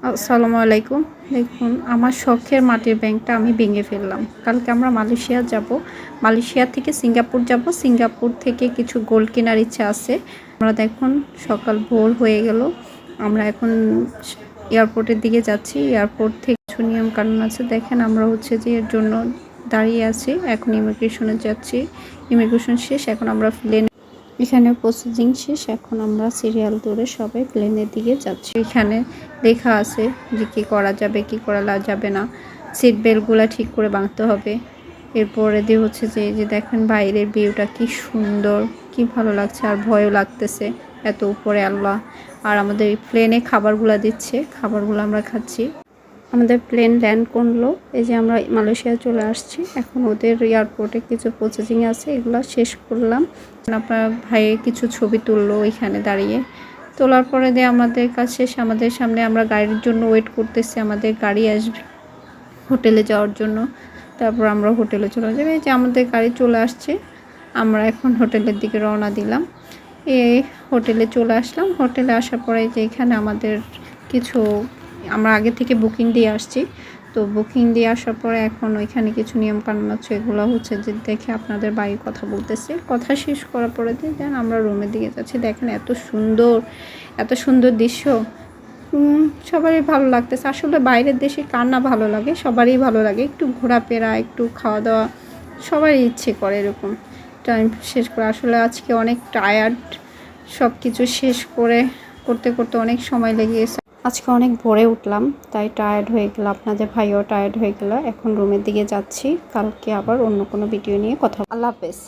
আসসালামু আলাইকুম। দেখুন আমার শখের মাটির ব্যাংকটা আমি ভেঙে ফেললাম। কালকে আমরা মালয়েশিয়া যাব। মালয়েশিয়া থেকে সিঙ্গাপুর যাব। সিঙ্গাপুর থেকে কিছু গোল্ড কেনার ইচ্ছা আছে। আমরা দেখুন সকাল ভোর হয়ে গেল। আমরা এখন এয়ারপোর্টের দিকে যাচ্ছি। এয়ারপোর্ট থেকে কিছু নিয়ম কানুন আছে। দেখেন আমরা যে এর জন্য দাঁড়িয়ে আছি। এখন ইমিগ্রেশনে যাচ্ছি। ইমিগ্রেশন শেষ। এখন আমরা এখানে প্রসেসিং শেষ। এখন আমরা সিরিয়াল ধরে সবাই প্লেনের দিকে যাচ্ছি। এখানে লেখা আছে যে কী করা যাবে কী করা যাবে না। সিট বেল্টগুলো ঠিক করে বাঁধতে হবে। এরপরে দিয়ে যে দেখেন বাইরের ভিউটা কি সুন্দর, কি ভালো লাগছে, আর ভয়ও লাগতেছে এত উপরে আল্লাহ। আর আমাদের প্লেনে খাবারগুলো দিচ্ছে, খাবারগুলো আমরা খাচ্ছি। আমাদের প্লেন ল্যান্ড করলো। এই যে আমরা মালয়েশিয়া চলে আসছি। এখন ওদের এয়ারপোর্টে কিছু প্রসেসিং আছে, এগুলো শেষ করলাম। আপনার ভাইয়ের কিছু ছবি তুললো ওইখানে দাঁড়িয়ে। তোলার পরে দিয়ে আমাদের কাজ শেষ। আমাদের সামনে আমরা গাড়ির জন্য ওয়েট করতেছি, আমাদের গাড়ি আসবে হোটেলে যাওয়ার জন্য। তারপর আমরা হোটেলে চলে যাবো। এই যে আমাদের গাড়ি চলে আসছে। আমরা এখন হোটেলের দিকে রওনা দিলাম। এই হোটেলে চলে আসলাম। হোটেলে আসার পরে যে এখানে আমাদের কিছু আমরা আগে থেকে বুকিং দিয়ে আসছি। তো বুকিং দিয়ে আসার পরে এখন ওইখানে কিছু নিয়মকানুন আছে, এগুলো যে দেখে আপনাদের বাইরে কথা বলতেছে। কথা শেষ করার পরে দেন আমরা রুমের দিকে যাচ্ছি। দেখেন এত সুন্দর দৃশ্য, সবারই ভালো লাগতেছে। আসলে বাইরের দেশে কার না ভালো লাগে, সবারই ভালো লাগে। একটু ঘোরাফেরা, একটু খাওয়া দাওয়া সবারই ইচ্ছে করে এরকম। টাইম শেষ করে আসলে আজকে অনেক টায়ার্ড, সব কিছু শেষ করতে করতে অনেক সময় লেগে গেছে। আজকে অনেক ভোরে উঠলাম, তাই টায়ার্ড হয়ে গেল। আপনাদের ভাইও টায়ার্ড হয়ে গেল। এখন রুমের দিকে যাচ্ছি। কালকে আবার অন্য কোনো ভিডিও নিয়ে কথা। আল্লাহ হাফেজ।